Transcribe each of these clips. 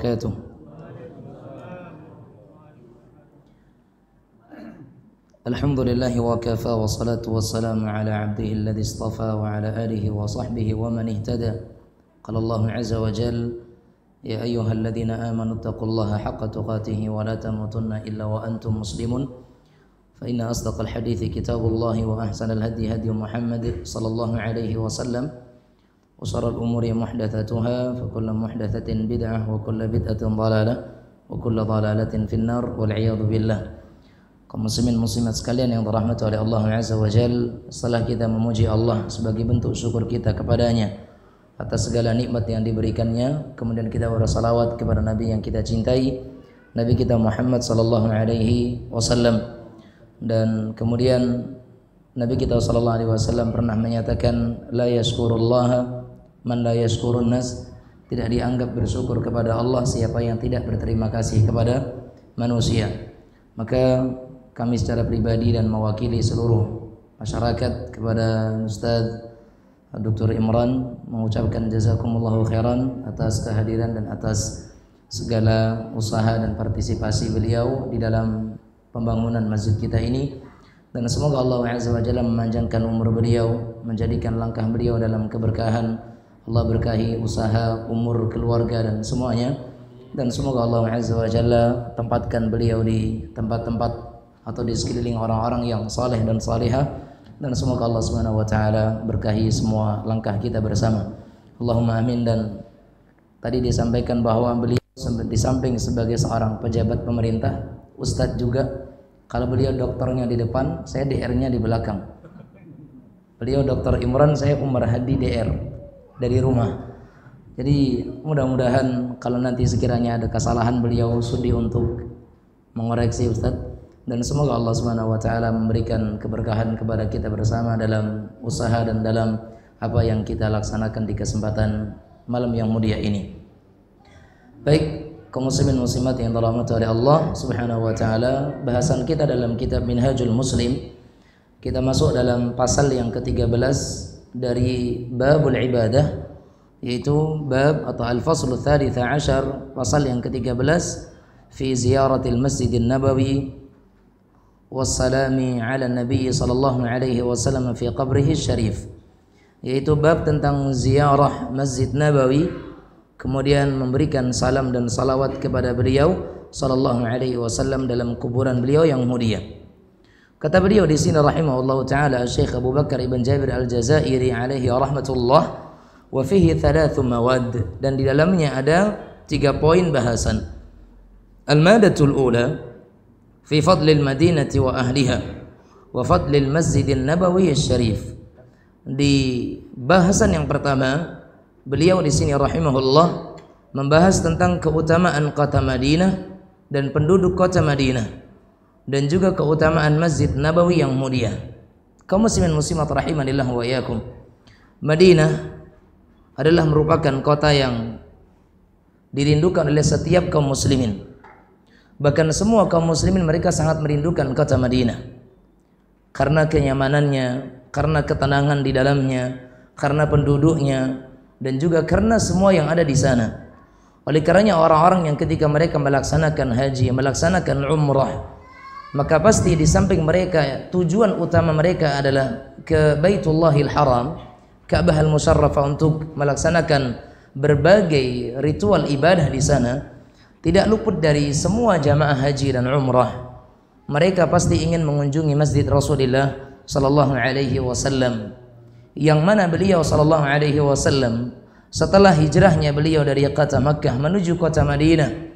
wabarakatuh. Alhamdulillah wa kafa wa salatu wassalamu ala abdihi alladhi istafa wa ala alihi wa sahbihi wa man ihtada. Qala Allah azza wa jalla ya ayyuhalladzina amanu taqullaha haqqa tuqatih wa la tamutunna illa wa antum muslimun. Fa inna asdaqal hadithi kitabullah wa ahsanal hadi hadi Muhammad sallallahu alaihi wasallam. Wa sharral umuri muhdatsatuha fa kullu muhdatsatin bid'ah wa kullu bid'atin dhalalah wa kullu dhalalatin finnar wal iyad billah. Kaum muslimin muslimat sekalian yang dirahmati oleh Allah Azza wa Jalla, setelah kita memuji Allah sebagai bentuk syukur kita kepadanya atas segala nikmat yang diberikannya, kemudian kita bersalawat kepada Nabi yang kita cintai, Nabi kita Muhammad sallallahu alaihi wasallam. Dan kemudian Nabi kita sallallahu alaihi wasallam pernah menyatakan la yashkurullaha man la yashkurun nas, tidak dianggap bersyukur kepada Allah siapa yang tidak berterima kasih kepada manusia. Maka kami secara pribadi dan mewakili seluruh masyarakat kepada Ustaz Dr. Imran mengucapkan jazakumullahu khairan atas kehadiran dan atas segala usaha dan partisipasi beliau di dalam pembangunan masjid kita ini, dan semoga Allah Azza wa Jalla memanjangkan umur beliau, menjadikan langkah beliau dalam keberkahan. Allah berkahi usaha, umur, keluarga dan semuanya, dan semoga Allah Azza wa Jalla tempatkan beliau di tempat-tempat atau di sekeliling orang-orang yang saleh dan salihah, dan semoga Allah Subhanahu wa taala berkahi semua langkah kita bersama. Allahumma amin. Dan tadi disampaikan bahwa beliau di samping sebagai seorang pejabat pemerintah, ustadz juga. Kalau beliau dokternya di depan, saya DR-nya di belakang. Beliau Dr. Imran, saya Umar Hadi DR dari rumah. Jadi mudah-mudahan kalau nanti sekiranya ada kesalahan, beliau sudi untuk mengoreksi Ustaz, dan semoga Allah Subhanahu wa taala memberikan keberkahan kepada kita bersama dalam usaha dan dalam apa yang kita laksanakan di kesempatan malam yang mulia ini. Baik, kaum muslimin muslimat yang dirahmati oleh Allah Subhanahu wa taala, bahasan kita dalam kitab Minhajul Muslim, kita masuk dalam pasal yang ke-13 dari babul ibadah, yaitu bab atau al-faslu tsalitsa asyar, pasal yang ke-13 fi ziyaratil Masjidin Nabawi wassalami ala Nabi sallallahu alaihi wasallam fi qabrihi syarif, yaitu bab tentang ziarah Masjid Nabawi, kemudian memberikan salam dan salawat kepada beliau sallallahu alaihi wasallam dalam kuburan beliau yang mulia. Kata beliau di sini rahimahullahu taala, Syekh Abu Bakar ibn Jabir Al-Jazairi alaihi rahmatullah, wa fihi thalathu mawad, dan di dalamnya ada 3 poin bahasan. Al-madatul ula fi fadlil madinati wa ahliha wa fadlil masjidin nabawi syarif. Di bahasan yang pertama, beliau di sini rahimahullah membahas tentang keutamaan kota Madinah dan penduduk kota Madinah, dan juga keutamaan Masjid Nabawi yang mulia. Kaum muslimin muslimat rahimanillah wa iyyakum, Madinah adalah merupakan kota yang dirindukan oleh setiap kaum muslimin. Bahkan semua kaum muslimin mereka sangat merindukan kota Madinah karena kenyamanannya, karena ketenangan di dalamnya, karena penduduknya, dan juga karena semua yang ada di sana. Oleh karenanya orang-orang yang ketika mereka melaksanakan haji, melaksanakan umrah, maka pasti di samping mereka tujuan utama mereka adalah ke Baitullahil Haram, Ka'bah al-Musyarrafah, untuk melaksanakan berbagai ritual ibadah di sana. Tidak luput dari semua jamaah haji dan umrah, mereka pasti ingin mengunjungi Masjid Rasulullah sallallahu alaihi wasallam, yang mana beliau sallallahu alaihi wasallam setelah hijrahnya beliau dari kota Makkah menuju kota Madinah,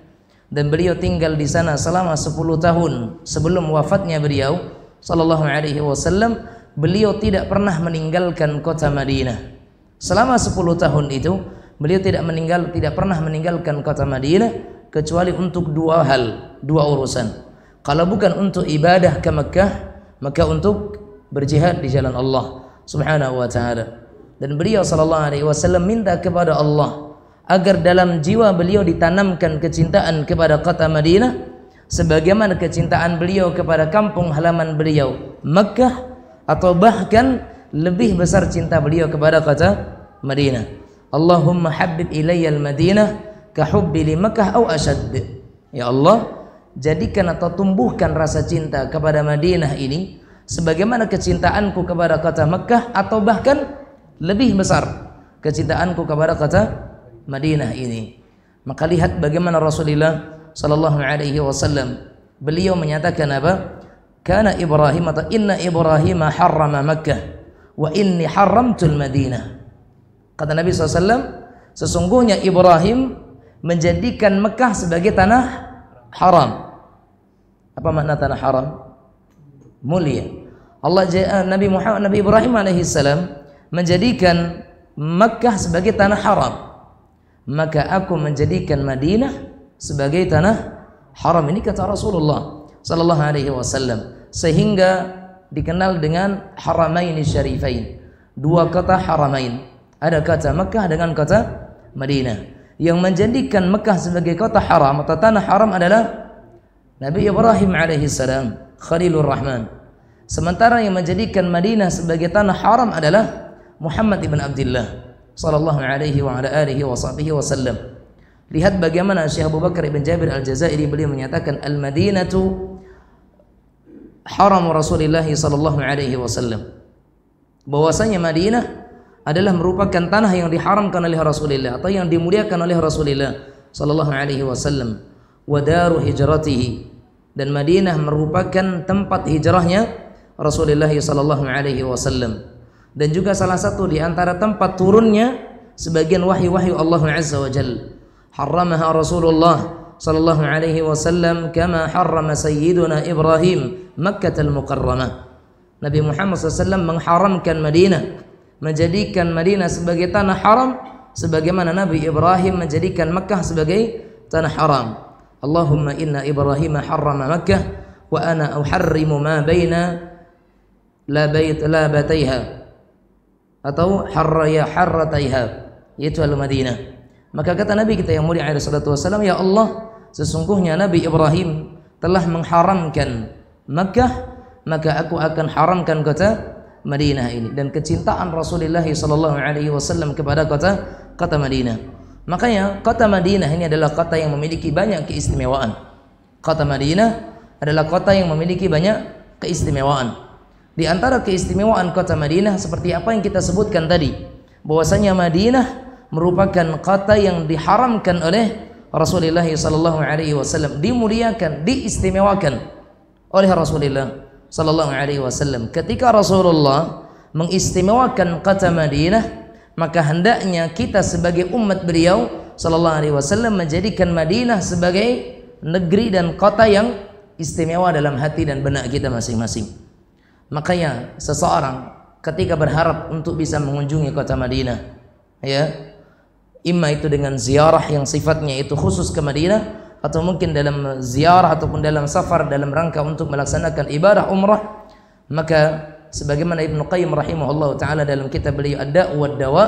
dan beliau tinggal di sana selama 10 tahun sebelum wafatnya beliau sallallahu alaihi wasallam, beliau tidak pernah meninggalkan kota Madinah. Selama 10 tahun itu beliau tidak pernah meninggalkan kota Madinah kecuali untuk 2 hal, 2 urusan. Kalau bukan untuk ibadah ke Makkah, maka untuk berjihad di jalan Allah Subhanahu wa taala. Dan beliau sallallahu alaihi wasallam minta kepada Allah agar dalam jiwa beliau ditanamkan kecintaan kepada kota Madinah sebagaimana kecintaan beliau kepada kampung halaman beliau Makkah, atau bahkan lebih besar cinta beliau kepada kota Madinah. Allahumma habbib ilayyal Madinah kahubbi li Makkah au asyad. Ya Allah, jadikan atau tumbuhkan rasa cinta kepada Madinah ini sebagaimana kecintaanku kepada kota Makkah, atau bahkan lebih besar kecintaanku kepada kota Madinah ini. Maka lihat bagaimana Rasulullah sallallahu alaihi wasallam, beliau menyatakan apa? Kana Ibrahim atau inna Ibrahim harrama Makkah wa inni haramtul Madinah. Kata Nabi SAW, sesungguhnya Ibrahim menjadikan Mekah sebagai tanah haram. Apa makna tanah haram? Mulia. Nabi Ibrahim alaihissalam menjadikan Mekah sebagai tanah haram, maka aku menjadikan Madinah sebagai tanah haram. Ini kata Rasulullah sallallahu alaihi wasallam, sehingga dikenal dengan Haramain Syarifain, dua kota haramain. Ada kota Mekah dengan kota Madinah. Yang menjadikan Mekah sebagai kota haram atau tanah haram adalah Nabi Ibrahim alaihissalam, Khalilur Rahman. Sementara yang menjadikan Madinah sebagai tanah haram adalah Muhammad ibn Abdullah sallallahu alaihi wa ala alihi wa sahbihi wasallam. Lihat bagaimana Syekh Abu Bakar ibn Jabir al-Jazairi, beliau menyatakan al-Madinatu haram Rasulullah sallallahu alaihi wasallam, bahwasanya Madinah adalah merupakan tanah yang diharamkan oleh Rasulullah atau yang dimuliakan oleh Rasulullah sallallahu alaihi wasallam, wa daru hijratihi, dan Madinah merupakan tempat hijrahnya Rasulullah sallallahu alaihi wasallam, dan juga salah satu di antara tempat turunnya sebagian wahyu-wahyu Allah Azza wa Jalla. Harramaha Rasulullah sallallahu alaihi wasallam kama harrama sayyiduna Ibrahim Makkah al-Mukarramah. Nabi Muhammad SAW mengharamkan Madinah, menjadikan Madinah sebagai tanah haram sebagaimana Nabi Ibrahim menjadikan Makkah sebagai tanah haram. Allahumma inna Ibrahim harrama Makkah wa ana uharrimu ma baina labataiha atau harrataiha, yaitu al-Madinah. Maka kata Nabi kita yang mulia alaihi salatu wasallam, ya Allah, sesungguhnya Nabi Ibrahim telah mengharamkan Makkah, maka aku akan haramkan kota Madinah ini. Dan kecintaan Rasulullah sallallahu alaihi wasallam kepada kota Madinah. Makanya kota Madinah ini adalah kota yang memiliki banyak keistimewaan. Kota Madinah adalah kota yang memiliki banyak keistimewaan. Di antara keistimewaan kota Madinah seperti apa yang kita sebutkan tadi, bahwasanya Madinah merupakan kota yang diharamkan oleh Rasulullah sallallahu alaihi wasallam, dimuliakan, diistimewakan oleh Rasulullah sallallahu alaihi wasallam. Ketika Rasulullah mengistimewakan kota Madinah, maka hendaknya kita sebagai umat beliau sallallahu alaihi wasallam menjadikan Madinah sebagai negeri dan kota yang istimewa dalam hati dan benak kita masing-masing. Makanya seseorang ketika berharap untuk bisa mengunjungi kota Madinah, ya, imma itu dengan ziarah yang sifatnya itu khusus ke Madinah, atau mungkin dalam ziarah ataupun dalam safar dalam rangka untuk melaksanakan ibadah umrah, maka sebagaimana Ibnu Qayyim rahimahullah taala dalam kitab beliau Ad-Da' wad Dawa,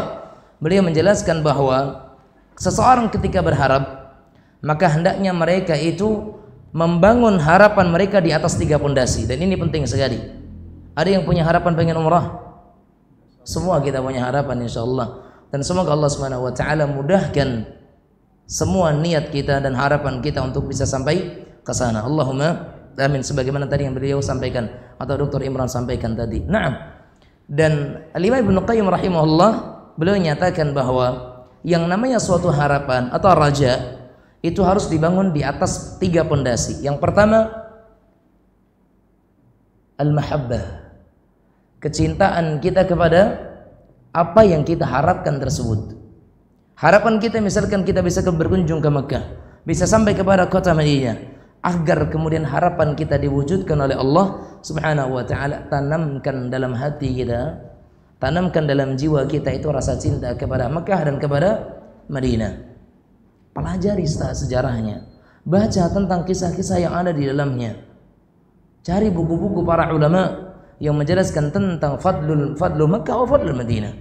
beliau menjelaskan bahwa seseorang ketika berharap, maka hendaknya mereka itu membangun harapan mereka di atas 3 pondasi. Dan ini penting sekali. Ada yang punya harapan pengen umrah? Semua kita punya harapan insyaallah. Dan semoga Allah Subhanahu wa taala mudahkan semua niat kita dan harapan kita untuk bisa sampai ke sana. Allahumma amin, sebagaimana tadi yang beliau sampaikan atau Dr. Imran sampaikan tadi. Naam. Dan Al-Imam Ibnu Qayyim rahimahullah, beliau nyatakan bahwa yang namanya suatu harapan atau raja itu harus dibangun di atas 3 pondasi. Yang pertama, al-mahabbah, kecintaan kita kepada apa yang kita harapkan tersebut. Harapan kita misalkan kita bisa berkunjung ke Mekah, bisa sampai kepada kota Madinah, agar kemudian harapan kita diwujudkan oleh Allah Subhanahu wa taala, tanamkan dalam hati kita, tanamkan dalam jiwa kita itu rasa cinta kepada Mekah dan kepada Madinah. Pelajari sejarahnya, baca tentang kisah-kisah yang ada di dalamnya. Cari buku-buku para ulama yang menjelaskan tentang fadlul Mekah wa fadlul Madinah,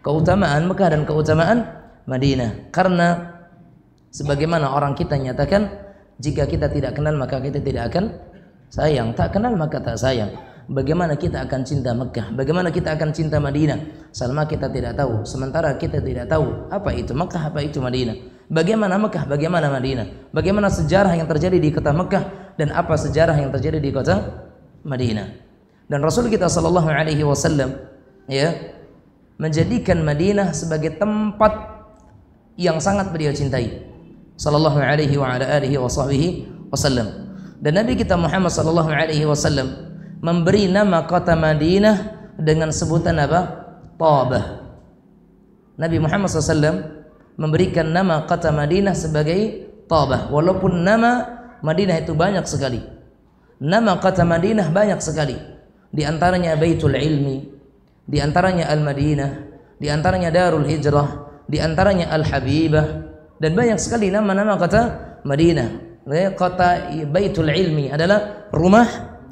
keutamaan Mekah dan keutamaan Madinah. Karena sebagaimana orang kita nyatakan, jika kita tidak kenal maka kita tidak akan sayang, tak kenal maka tak sayang. Bagaimana kita akan cinta Mekah, bagaimana kita akan cinta Madinah selama kita tidak tahu, sementara kita tidak tahu apa itu Mekah, apa itu Madinah. Bagaimana Mekah, bagaimana Madinah, bagaimana sejarah yang terjadi di kota Mekah dan apa sejarah yang terjadi di kota Madinah. Dan Rasul kita sallallahu alaihi wasallam ya menjadikan Madinah sebagai tempat yang sangat beliau cintai sallallahu alaihi wa ala alihi wasallam. Dan Nabi kita Muhammad sallallahu alaihi wasallam memberi nama kota Madinah dengan sebutan apa? Tabah. Nabi Muhammad SAW memberikan nama kota Madinah sebagai Tabah. Walaupun nama Madinah itu banyak sekali. Nama kota Madinah banyak sekali. Di antaranya Baitul Ilmi, di antaranya Al-Madinah, di antaranya Darul Hijrah, di antaranya Al-Habibah, dan banyak sekali nama-nama kota Madinah. Kota Baitul Ilmi adalah rumah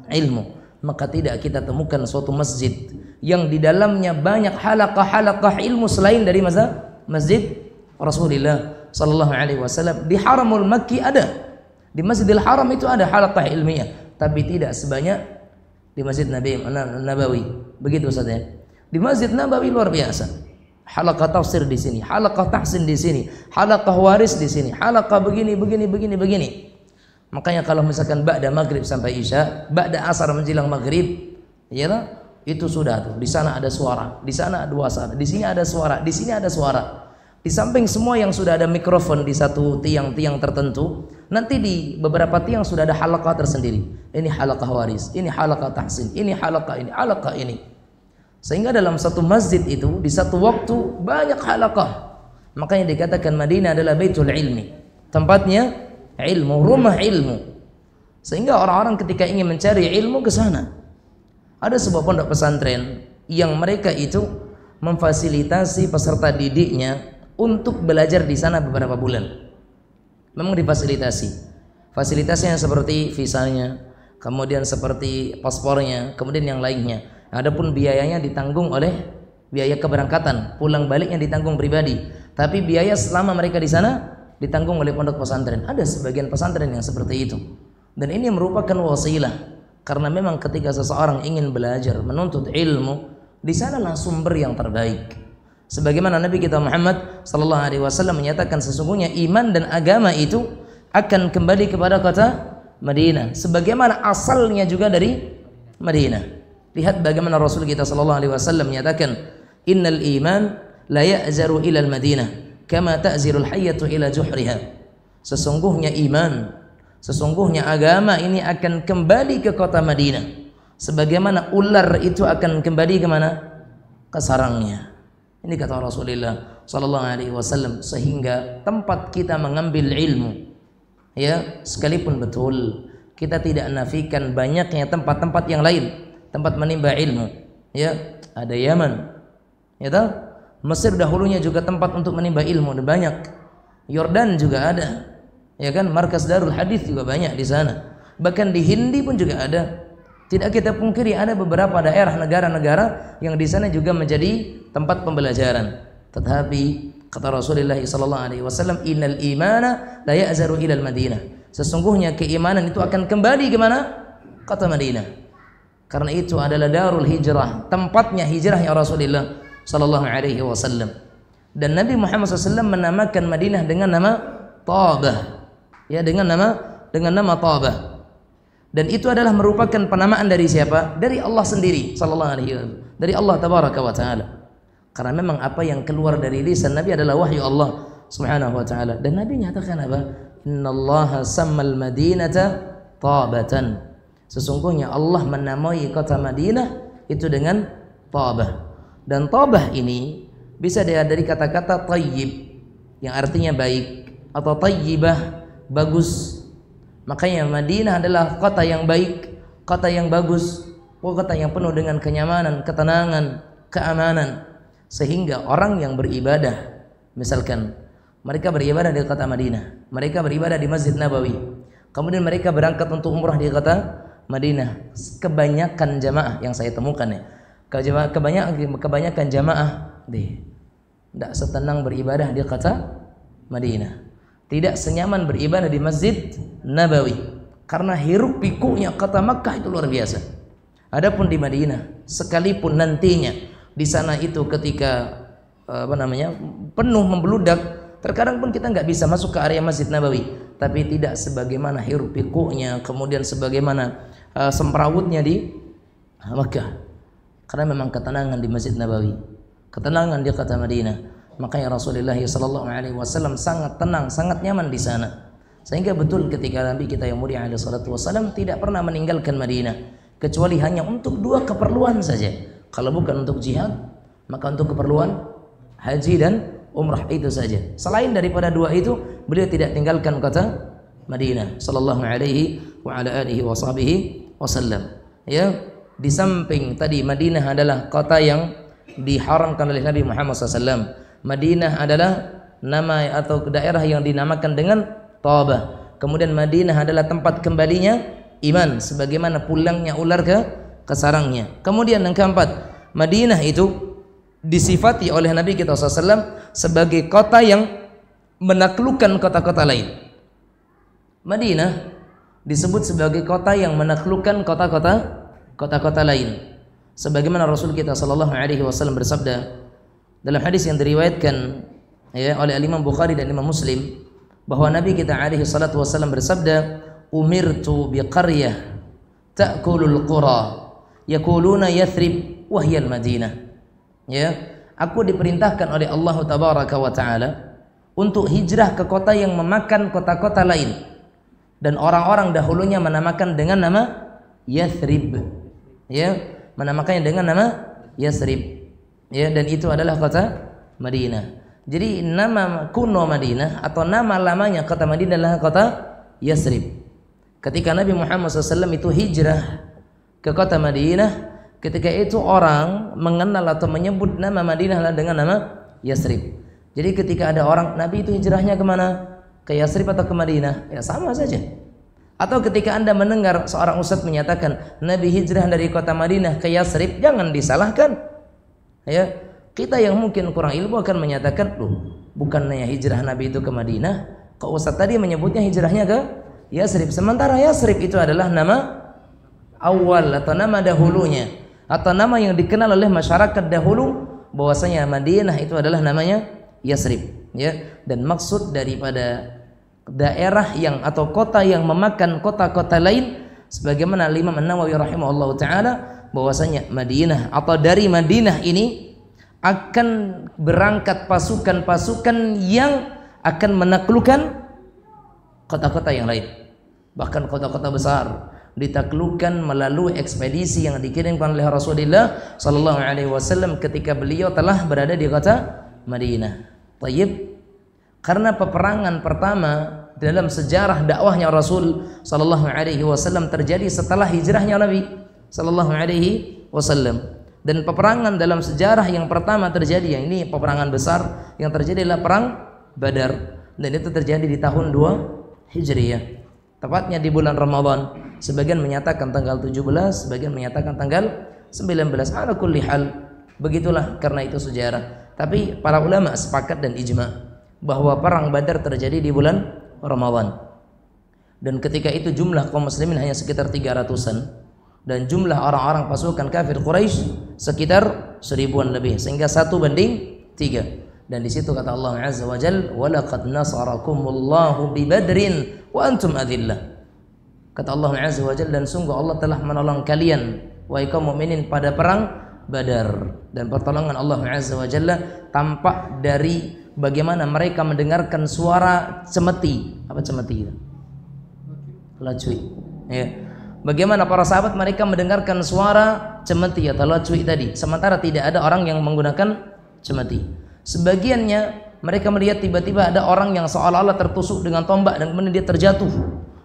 ilmu. Maka tidak kita temukan suatu masjid yang di dalamnya banyak halaqah-halaqah ilmu selain dari masjid Rasulullah sallallahu alaihi wasallam. Di Haramul Makki ada, di Masjidil Haram itu ada halaqah ilmiah, tapi tidak sebanyak di Masjid Nabawi. Begitu saja. Di Masjid Nabawi luar biasa. Halaqah tafsir di sini, halaqah tahsin di sini, halaqah waris di sini, halaqah begini. Makanya kalau misalkan ba'da maghrib sampai isya, ba'da asar menjelang maghrib, ya itu sudah tuh. Di sana ada suara, di sana ada suara, di sini ada suara, di sini ada suara. Di samping semua yang sudah ada mikrofon di satu tiang-tiang tertentu, nanti di beberapa tiang sudah ada halaqah tersendiri. Ini halaqah waris, ini halaqah tahsin, ini halaqah ini. Sehingga dalam satu masjid itu di satu waktu banyak halaqah. Makanya dikatakan Madinah adalah Baitul Ilmi, tempatnya ilmu, rumah ilmu. Sehingga orang-orang ketika ingin mencari ilmu ke sana. Ada sebuah pondok pesantren yang mereka itu memfasilitasi peserta didiknya untuk belajar di sana beberapa bulan. Memang difasilitasi. Fasilitasnya seperti visanya, kemudian seperti paspornya, kemudian yang lainnya. Adapun biayanya ditanggung oleh biaya keberangkatan, pulang baliknya ditanggung pribadi. Tapi biaya selama mereka di sana ditanggung oleh pondok pesantren. Ada sebagian pesantren yang seperti itu. Dan ini merupakan wasilah. Karena memang ketika seseorang ingin belajar, menuntut ilmu, di sanalah sumber yang terbaik. Sebagaimana Nabi kita Muhammad sallallahu alaihi wasallam menyatakan sesungguhnya iman dan agama itu akan kembali kepada kota Madinah. Sebagaimana asalnya juga dari Madinah. Lihat bagaimana Rasul kita sallallahu alaihi wasallam menyatakan, "Innal iman la ya'zaru ila al-Madinah kama ta'zirul hayyatu ila juhriha." Sesungguhnya iman, sesungguhnya agama ini akan kembali ke kota Madinah sebagaimana ular itu akan kembali ke mana? Ke sarangnya. Ini kata Rasulullah sallallahu alaihi wasallam. Sehingga tempat kita mengambil ilmu, ya, sekalipun betul kita tidak nafikan banyaknya tempat-tempat yang lain, tempat menimba ilmu, ya, ada Yaman, ya tahu? Mesir dahulunya juga tempat untuk menimba ilmu dan banyak. Yordan juga ada, ya kan? Markas Darul Hadis juga banyak di sana. Bahkan di Hindi pun juga ada. Tidak kita pungkiri ada beberapa daerah negara-negara yang di sana juga menjadi tempat pembelajaran. Tetapi kata Rasulullah sallallahu alaihi wasallam, "Innal imana la ya'zaru ila al-Madinah." Sesungguhnya keimanan itu akan kembali ke mana? Kota Madinah. Karena itu adalah Darul Hijrah, tempatnya hijrahnya Rasulullah sallallahu alaihi wasallam. Dan Nabi Muhammad SAW menamakan Madinah dengan nama Tabah. Ya, dengan nama Tabah. Dan itu adalah merupakan penamaan dari siapa? Dari Allah sendiri sallallahu alaihi wasallam. Dari Allah tabaraka wa taala. Karena memang apa yang keluar dari lisan Nabi adalah wahyu Allah subhanahu wa taala. Dan Nabi nyatakan apa? Innallaha sammal madinata Tabatan. Sesungguhnya Allah menamai kota Madinah itu dengan Tabah. Dan Tabah ini bisa dari kata-kata tayyib yang artinya baik, atau tayyibah, bagus. Makanya Madinah adalah kota yang baik, kota yang bagus, kota yang penuh dengan kenyamanan, ketenangan, keamanan. Sehingga orang yang beribadah, misalkan mereka beribadah di kota Madinah, mereka beribadah di Masjid Nabawi, kemudian mereka berangkat untuk umrah di kota Madinah. Kebanyakan jamaah yang saya temukan ya, kebanyakan jamaah tidak setenang beribadah di kota Madinah, tidak senyaman beribadah di Masjid Nabawi, karena hiruk pikuknya kota Makkah itu luar biasa. Adapun di Madinah, sekalipun nantinya di sana itu ketika penuh membludak Terkadang pun kita nggak bisa masuk ke area Masjid Nabawi, tapi tidak sebagaimana hiruk pikuknya, kemudian sebagaimana semrawutnya di Makkah. Karena memang ketenangan di Masjid Nabawi, ketenangan di kota Madinah. Makanya Rasulullah SAW sangat tenang, sangat nyaman di sana. Sehingga betul ketika Nabi kita yang mulia SAW tidak pernah meninggalkan Madinah, kecuali hanya untuk 2 keperluan saja. Kalau bukan untuk jihad, maka untuk keperluan haji dan umrah itu saja. Selain daripada 2 itu, beliau tidak tinggalkan kota Madinah sallallahu alaihi wa ala alihi wa sahbihi wasallam. Ya, di samping tadi Madinah adalah kota yang diharamkan oleh Nabi Muhammad SAW. Madinah adalah nama atau daerah yang dinamakan dengan Taubah. Kemudian Madinah adalah tempat kembalinya iman, sebagaimana pulangnya ular ke sarangnya. Kemudian yang keempat, Madinah itu disifati oleh Nabi kita SAW sebagai kota yang menaklukkan kota-kota lain. Madinah disebut sebagai kota yang menaklukkan kota-kota lain. Sebagaimana Rasul kita SAW bersabda dalam hadis yang diriwayatkan ya, oleh Imam Bukhari dan Imam Muslim, bahwa Nabi kita SAW bersabda, "Umirtu biqaryah ta'kulul qura, yaquluna Yathrib wa hiya al-Madinah." Ya, aku diperintahkan oleh Allah Tabaraka wa Ta'ala untuk hijrah ke kota yang memakan kota-kota lain, dan orang-orang dahulunya menamakan dengan nama Yathrib. Ya, menamakannya dengan nama Yathrib. Ya, dan itu adalah kota Madinah. Jadi nama kuno Madinah atau nama lamanya kota Madinah adalah kota Yathrib. Ketika Nabi Muhammad SAW itu hijrah ke kota Madinah, ketika itu orang mengenal atau menyebut nama Madinah dengan nama Yathrib. Jadi ketika ada orang, Nabi itu hijrahnya kemana? Ke Yathrib atau ke Madinah? Ya sama saja. Atau ketika Anda mendengar seorang ustadz menyatakan Nabi hijrah dari kota Madinah ke Yathrib, jangan disalahkan. Ya, kita yang mungkin kurang ilmu akan menyatakan, loh, bukannya hijrah Nabi itu ke Madinah, kok ustadz tadi menyebutnya hijrahnya ke Yathrib? Sementara Yathrib itu adalah nama awal atau nama dahulunya, atau nama yang dikenal oleh masyarakat dahulu, bahwasanya Madinah itu adalah namanya Yathrib. Ya, dan maksud daripada daerah yang atau kota yang memakan kota-kota lain, sebagaimana Imam An-Nawawi rahimahullah taala, bahwasanya Madinah atau dari Madinah ini akan berangkat pasukan-pasukan yang akan menaklukkan kota-kota yang lain, bahkan kota-kota besar ditaklukkan melalui ekspedisi yang dikirimkan oleh Rasulullah sallallahu alaihi wasallam ketika beliau telah berada di kota Madinah. Tayyib, karena peperangan pertama dalam sejarah dakwahnya Rasul sallallahu alaihi wasallam terjadi setelah hijrahnya Nabi sallallahu alaihi wasallam, dan peperangan dalam sejarah yang pertama terjadi, yang ini peperangan besar yang terjadi adalah perang Badar, dan itu terjadi di tahun 2 Hijriah, tepatnya di bulan Ramadan. Sebagian menyatakan tanggal 17, sebagian menyatakan tanggal 19. Ala kulli hal, begitulah karena itu sejarah. Tapi para ulama sepakat dan ijma bahwa perang Badar terjadi di bulan Ramadan. Dan ketika itu jumlah kaum muslimin hanya sekitar 300-an, dan jumlah orang-orang pasukan kafir Quraisy sekitar 1000-an lebih, sehingga 1:3. Dan di situ kata Allah Azza wa Jalla, "Walaqad nasarakumullahu bi Badrin wa antum adillah." Kata Allah Azza wa Jalla, dan sungguh Allah telah menolong kalian wahai kaum mukminin pada perang Badar. Dan pertolongan Allah Azza wa Jalla tampak dari bagaimana mereka mendengarkan suara cemeti. Apa cemeti itu? Lacui. Ya. Bagaimana para sahabat mereka mendengarkan suara cemeti atau lacui tadi, sementara tidak ada orang yang menggunakan cemeti. Sebagiannya mereka melihat tiba-tiba ada orang yang seolah-olah tertusuk dengan tombak dan kemudian dia terjatuh.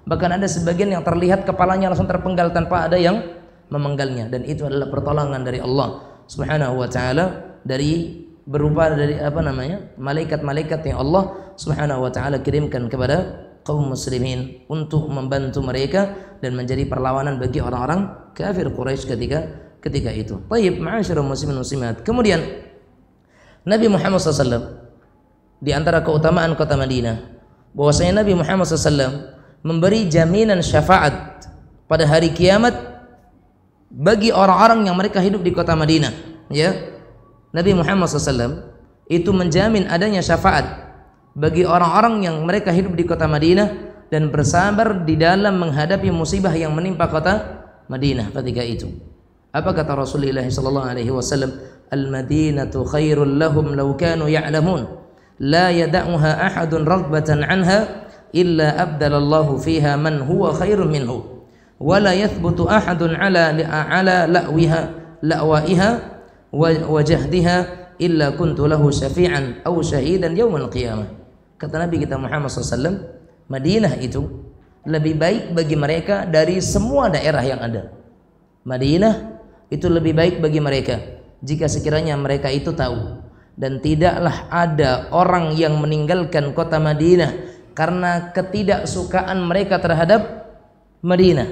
Bahkan ada sebagian yang terlihat kepalanya langsung terpenggal tanpa ada yang memenggalnya, dan itu adalah pertolongan dari Allah Subhanahu wa taala, dari berupa dari malaikat-malaikat yang Allah Subhanahu wa taala kirimkan kepada kaum muslimin untuk membantu mereka dan menjadi perlawanan bagi orang-orang kafir Quraisy ketika itu. Baik, ma'asyiral muslimin muslimat. Kemudian Nabi Muhammad SAW, di antara keutamaan kota Madinah, bahwasanya Nabi Muhammad SAW memberi jaminan syafaat pada hari kiamat bagi orang-orang yang mereka hidup di kota Madinah. Ya, Nabi Muhammad SAW itu menjamin adanya syafaat bagi orang-orang yang mereka hidup di kota Madinah dan bersabar di dalam menghadapi musibah yang menimpa kota Madinah ketika itu. Apa kata Rasulullah sallallahu alaihi wasallam? Al-Madinatu khairul lahum law kanu ya'lamun la yada'uha ahadun raghbatan anha illa abdalallahu fiha man huwa khairun minhu wa la yathbutu ahadun ala la'waiha wa jahdiha illa kuntu lahu syafi'an aw syahidan yaumal qiyamah. Kata Nabi kita Muhammad SAW, Madinah itu lebih baik bagi mereka dari semua daerah yang ada. Madinah itu lebih baik bagi mereka jika sekiranya mereka itu tahu. Dan tidaklah ada orang yang meninggalkan kota Madinah karena ketidaksukaan mereka terhadap Madinah.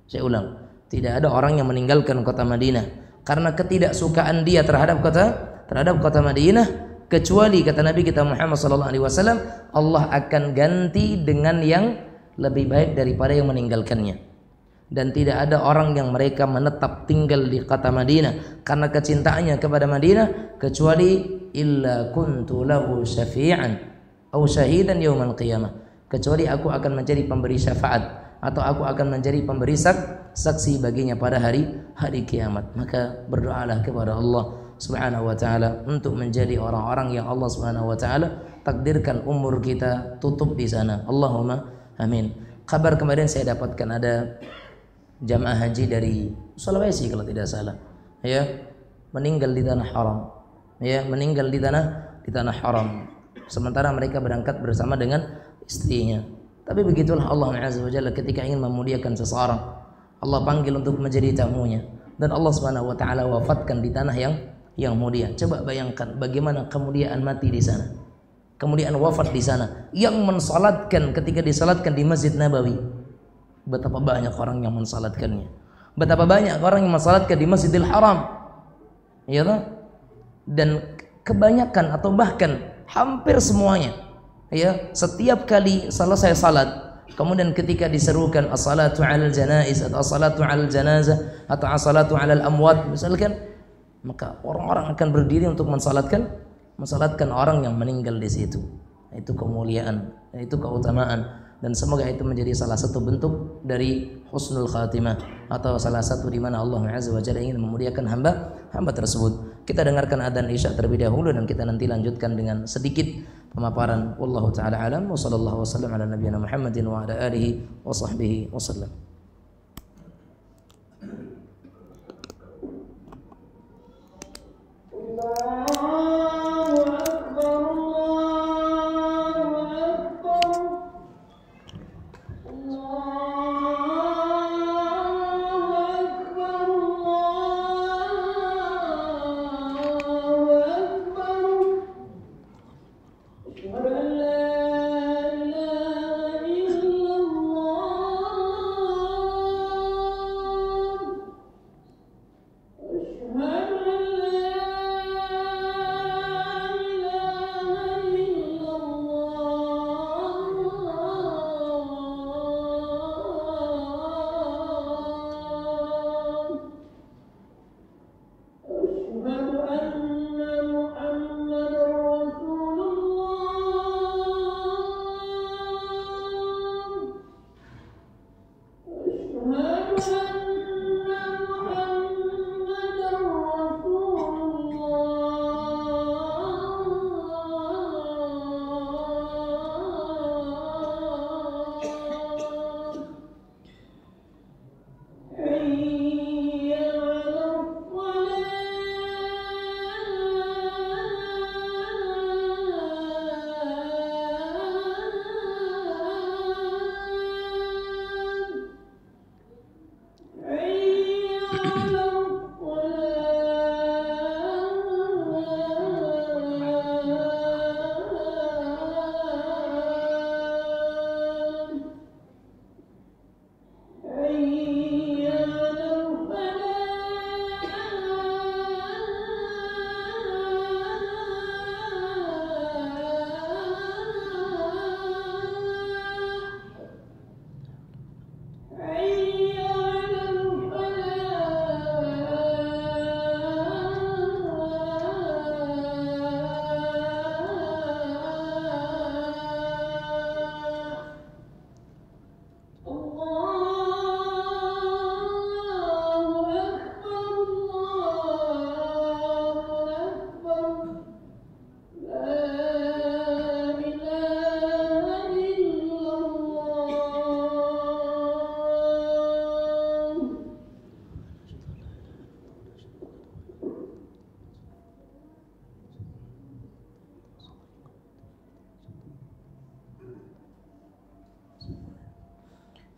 Saya ulang, tidak ada orang yang meninggalkan kota Madinah karena ketidaksukaan dia terhadap kota Madinah, kecuali kata Nabi kita Muhammad SAW, Allah akan ganti dengan yang lebih baik daripada yang meninggalkannya. Dan tidak ada orang yang mereka menetap tinggal di kota Madinah karena kecintaannya kepada Madinah, kecuali illa kuntu lahu syafi'an aw syahidan yaumal qiyamah, kecuali aku akan menjadi pemberi syafaat atau aku akan menjadi pemberi saksi baginya pada hari kiamat. Maka berdoalah kepada Allah Subhanahu wa ta'ala untuk menjadi orang-orang yang Allah Subhanahu wa ta'ala takdirkan umur kita tutup di sana. Allahumma amin. Kabar kemarin saya dapatkan ada jamaah haji dari Sulawesi kalau tidak salah, ya, meninggal di tanah haram, ya, meninggal di tanah haram, sementara mereka berangkat bersama dengan istrinya. Tapi begitulah Allah Azza wa Jalla ketika ingin memuliakan seseorang, Allah panggil untuk menjadi tamunya, dan Allah Subhanahu wa ta'ala wafatkan di tanah yang mulia. Coba bayangkan bagaimana kemuliaan mati di sana, kemuliaan wafat di sana, yang mensalatkan ketika disalatkan di Masjid Nabawi. Betapa banyak orang yang mensalatkannya, betapa banyak orang yang mensalatkan di Masjidil Haram, ya kan? Dan kebanyakan atau bahkan hampir semuanya, ya, setiap kali selesai salat, kemudian ketika diserukan as-salatu 'alal janaiz atau as-salatu 'alal janazah atau as-salatu 'alal amwat misalkan, maka orang-orang akan berdiri untuk mensalatkan orang yang meninggal di situ. Itu kemuliaan, itu keutamaan, dan semoga itu menjadi salah satu bentuk dari husnul khatimah atau salah satu di mana Allah Azza wa Jalla ingin memuliakan hamba tersebut. Kita dengarkan adzan Isya terlebih dahulu dan kita nanti lanjutkan dengan sedikit pemaparan. Wallahu taala alam wa sallallahu wasallam ala nabiyyina Muhammadin wa ala alihi wa sahbihi wasallam.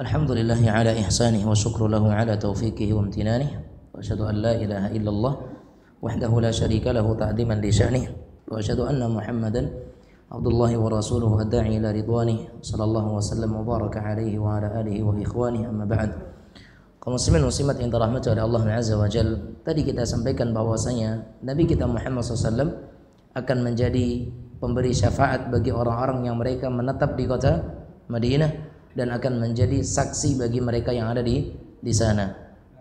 Alhamdulillahi ala ihsanih wa syukru lahu ala taufiqihi wa amtinanih wa asyhadu an la ilaha illallah wahdahu la syarika lahu ta'diman li sya'nih wa asyhadu anna Muhammadan abdullahi wa rasuluhu ad-da'i ila ridwanih sallallahu wa sallam wa baraka alaihi wa ala alihi wa ikhwanih amma ba'd. Kaum muslimin muslimat yang dirahmati oleh Allah Azza wa Jalla, tadi kita sampaikan bahwasanya Nabi kita Muhammad SAW akan menjadi pemberi syafaat bagi orang-orang yang mereka menetap di kota Madinah dan akan menjadi saksi bagi mereka yang ada di sana.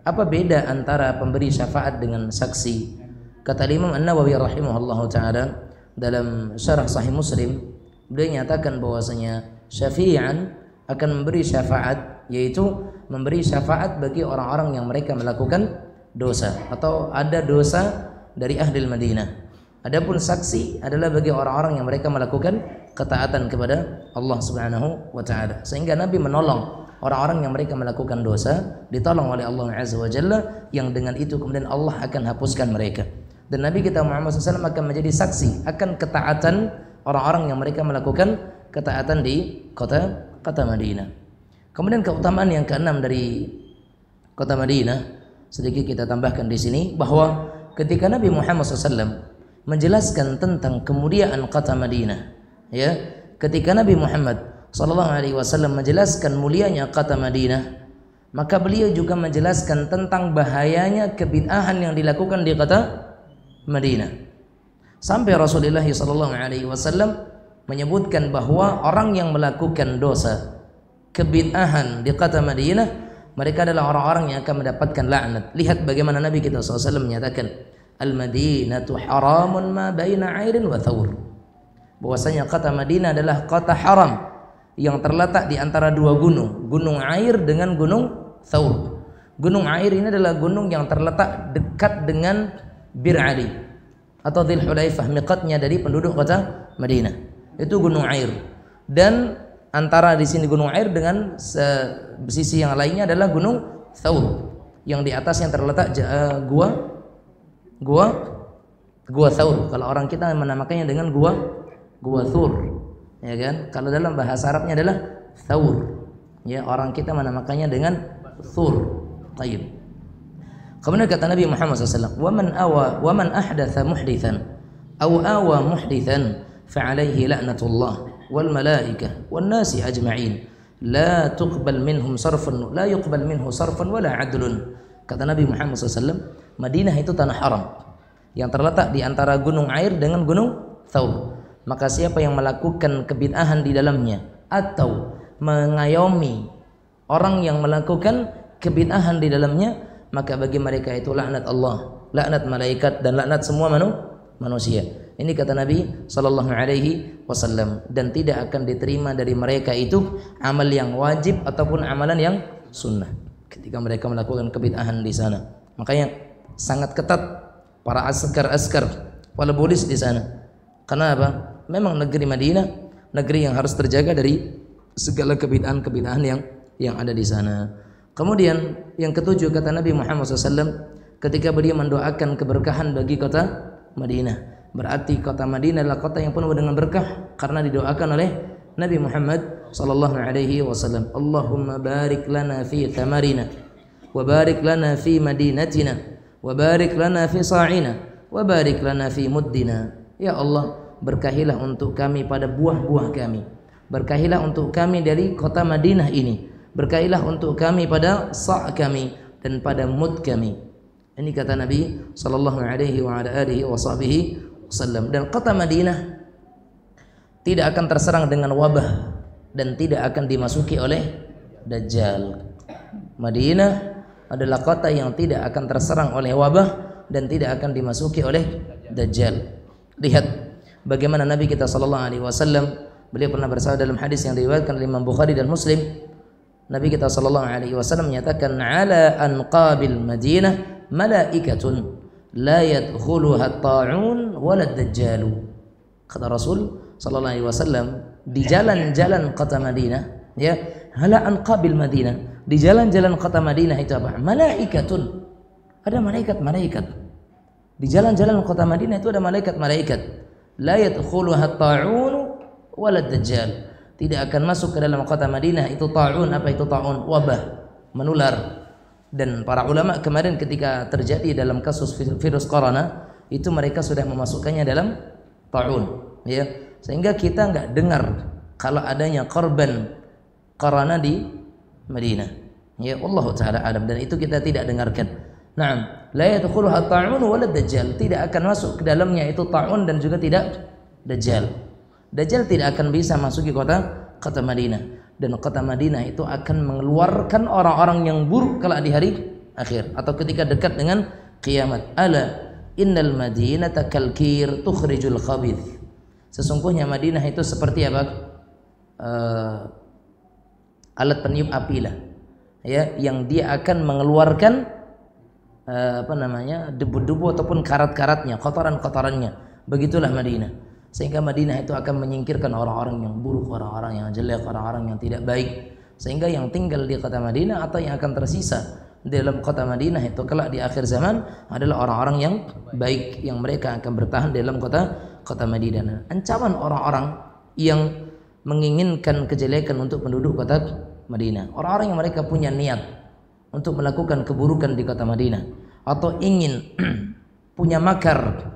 Apa beda antara pemberi syafaat dengan saksi? Kata Imam An-Nawawi rahimahullahu taala dalam syarah Sahih Muslim, beliau nyatakan bahwasanya syafi'an akan memberi syafaat, yaitu memberi syafaat bagi orang-orang yang mereka melakukan dosa atau ada dosa dari ahli Madinah. Adapun saksi adalah bagi orang-orang yang mereka melakukan ketaatan kepada Allah Subhanahu wa taala. Sehingga Nabi menolong orang-orang yang mereka melakukan dosa, ditolong oleh Allah Azza wa Jalla, yang dengan itu kemudian Allah akan hapuskan mereka. Dan Nabi kita Muhammad SAW akan menjadi saksi akan ketaatan orang-orang yang mereka melakukan ketaatan di kota Madinah. Kemudian keutamaan yang keenam dari kota Madinah, sedikit kita tambahkan di sini bahwa ketika Nabi Muhammad SAW menjelaskan tentang kemuliaan kota Madinah, ya, ketika Nabi Muhammad sallallahu alaihi wasallam menjelaskan mulianya kota Madinah, maka beliau juga menjelaskan tentang bahayanya kebid'ahan yang dilakukan di kota Madinah. Sampai Rasulullah sallallahu alaihi wasallam menyebutkan bahwa orang yang melakukan dosa kebid'ahan di kota Madinah, mereka adalah orang-orang yang akan mendapatkan laknat. Lihat bagaimana Nabi kita SAW menyatakan, Al-Madinatu haramun ma baina airin wa thawr. Bahwasanya kota Madinah adalah kota haram yang terletak di antara dua gunung, Gunung Air dengan Gunung Thawr. Gunung Air ini adalah gunung yang terletak dekat dengan Bir Ali atau Dzul Hulaifah, miqatnya dari penduduk kota Madinah. Itu Gunung Air. Dan antara di sini Gunung Air dengan sisi yang lainnya adalah Gunung Thawr, yang di atas yang terletak Gua Thawr. Kalau orang kita menamakannya dengan Gua Thur, ya kan? Kalau dalam bahasa Arabnya adalah Thawr. Ya, orang kita menamakannya dengan Thur. Taib. Kemudian kata Nabi Muhammad SAW, wa man ahdatha muhdithan aw awa muhdithan fa alaihi la'natullah wal malaikah wan nasi ajma'in la yuqbal minhu sarfun wala adlun. Kata Nabi Muhammad SAW, Madinah itu tanah haram yang terletak di antara Gunung Air dengan Gunung Thawr. Maka siapa yang melakukan kebid'ahan di dalamnya atau mengayomi orang yang melakukan kebid'ahan di dalamnya, maka bagi mereka itu laknat Allah, laknat malaikat, dan laknat semua manusia. Ini kata Nabi sallallahu alaihi wasallam, dan tidak akan diterima dari mereka itu amal yang wajib ataupun amalan yang sunnah ketika mereka melakukan kebid'ahan di sana. Makanya sangat ketat para askar, para polis di sana. Karena apa? Memang negeri Madinah negeri yang harus terjaga dari segala kebid'ahan yang ada di sana. Kemudian yang ketujuh, kata Nabi Muhammad SAW ketika beliau mendoakan keberkahan bagi kota Madinah, berarti kota Madinah adalah kota yang penuh dengan berkah karena didoakan oleh Nabi Muhammad sallallahu alaihi wasallam. Allahumma barik lana fi thamarina wa barik lana fi madinatina wa barik lana fi sa'ina wa barik lana fi muddina. Ya Allah, berkahilah untuk kami pada buah-buah kami, berkahilah untuk kami dari kota Madinah ini, berkahilah untuk kami pada sa' kami dan pada mud kami. Ini kata Nabi sallallahu alaihi wa ala alihi wasallam. Dan kota Madinah tidak akan terserang dengan wabah dan tidak akan dimasuki oleh Dajjal. Madinah adalah kota yang tidak akan terserang oleh wabah dan tidak akan dimasuki oleh Dajjal. Lihat bagaimana Nabi kita sallallahu alaihi wasallam, beliau pernah bersabda dalam hadis yang diriwayatkan oleh Imam Bukhari dan Muslim. Nabi kita sallallahu alaihi wasallam menyatakan, ala anqabil Madinah malaikatun la yadkhuluha at-ta'un wala ad-dajjal. Kata Rasul sallallahu alaihi wasallam, di jalan-jalan kota Madinah, ya, ala anqabil Madinah, di jalan-jalan kota Madinah itu apa? Malaikatun, ada malaikat-malaikat. Di jalan-jalan kota Madinah itu ada malaikat-malaikat. La yadkhuluha at-ta'un wala ad-dajjal. tidak akan masuk ke dalam kota Madinah itu ta'un. Apa itu ta'un? Wabah, menular. Dan para ulama kemarin ketika terjadi dalam kasus virus corona itu mereka sudah memasukkannya dalam ta'un, ya. Sehingga kita enggak dengar kalau adanya korban corona di Madinah. Ya, Allah taala alam, dan itu kita tidak dengarkan. Naam, la yadkhuluha ta'un wala dajjal. Tidak akan masuk ke dalamnya itu ta'un dan juga tidak dajjal. Dajjal tidak akan bisa masuk ke kota Madinah. Dan kota Madinah itu akan mengeluarkan orang-orang yang buruk kelak di hari akhir atau ketika dekat dengan kiamat. Ala innal madinata kalkir tukhrijul khabith. Sesungguhnya Madinah itu seperti apa? Alat peniup api lah, ya, yang dia akan mengeluarkan debu-debu ataupun karat-karatnya, kotoran-kotorannya. Begitulah Madinah. Sehingga Madinah itu akan menyingkirkan orang-orang yang buruk, orang-orang yang jelek, orang-orang yang tidak baik. Sehingga yang tinggal di kota Madinah atau yang akan tersisa di dalam kota Madinah itu kelak di akhir zaman adalah orang-orang yang baik, yang mereka akan bertahan di dalam kota Madinah. Ancaman orang-orang yang menginginkan kejelekan untuk penduduk kota Madinah, orang-orang yang mereka punya niat untuk melakukan keburukan di kota Madinah atau ingin punya makar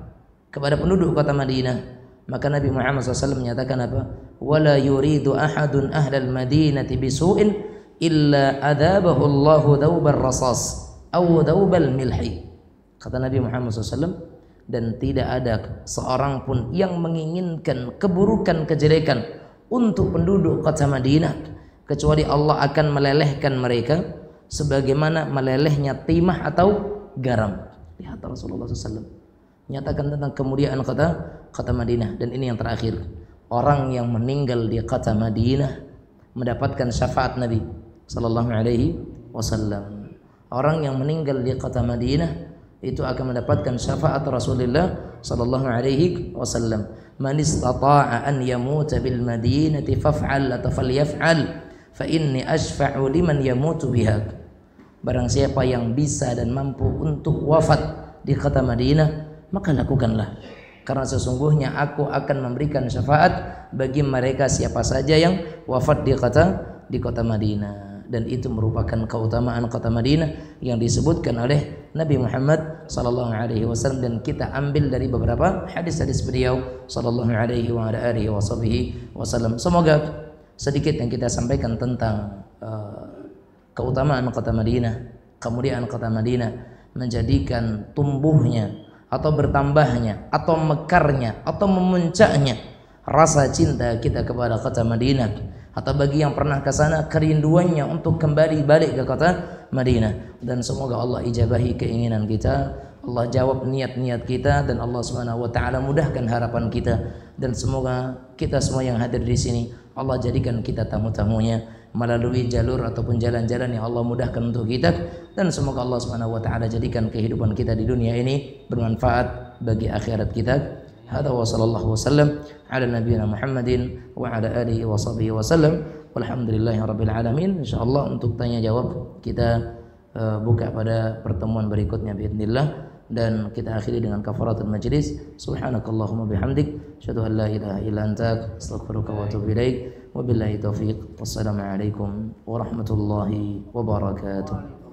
kepada penduduk kota Madinah, maka Nabi Muhammad SAW menyatakan apa? Wala yuridu ahadun ahlal madinati bisu'in illa adabahu Allahu dawbar rasas aw dawbal milhi. Kata Nabi Muhammad SAW, dan tidak ada seorang pun yang menginginkan keburukan, kejelekan untuk penduduk kota Madinah kecuali Allah akan melelehkan mereka sebagaimana melelehnya timah atau garam. Lihat Rasulullah SAW nyatakan tentang kemuliaan kota Madinah. Dan ini yang terakhir, orang yang meninggal di kota Madinah mendapatkan syafaat Nabi sallallahu alaihi wasallam. Orang yang meninggal di kota Madinah itu akan mendapatkan syafaat Rasulullah sallallahu alaihi wasallam. Man istata'a an yamuta bil madinati faf'al atau falyaf'al fa inni ashfa'u liman yamutu biha. Barang siapa yang bisa dan mampu untuk wafat di kota Madinah, maka lakukanlah, karena sesungguhnya aku akan memberikan syafaat bagi mereka siapa saja yang wafat di kota Madinah. Dan itu merupakan keutamaan kota Madinah yang disebutkan oleh Nabi Muhammad sallallahu alaihi wasallam, dan kita ambil dari beberapa hadis-hadis beliau sallallahu alaihi wa ala alihi wasallam. Semoga sedikit yang kita sampaikan tentang keutamaan kota Madinah, kemuliaan kota Madinah menjadikan tumbuhnya atau bertambahnya atau mekarnya atau memuncaknya rasa cinta kita kepada kota Madinah, atau bagi yang pernah ke sana kerinduannya untuk kembali balik ke kota Madinah. Dan semoga Allah ijabahi keinginan kita, Allah jawab niat-niat kita, dan Allah Subhanahu wa taala mudahkan harapan kita. Dan semoga kita semua yang hadir di sini Allah jadikan kita tamu-tamunya melalui jalur ataupun jalan-jalan yang Allah mudahkan untuk kita. Dan semoga Allah Subhanahu wa taala jadikan kehidupan kita di dunia ini bermanfaat bagi akhirat kita. Hadza wa sallallahu wasallam ala nabiyyina Muhammadin wa ala alihi wa sahbihi wasallam. Walhamdulillahirabbil alamin. Insyaallah untuk tanya jawab kita buka pada pertemuan berikutnya باذنillah, dan kita akhiri dengan kafaratul majlis. Subhanakallahumma bihamdik asyhadu an la ilaha illa anta astaghfiruka wa atubu ilaik. Wabillahi taufiq. Wassalamu alaikum warahmatullahi wabarakatuh.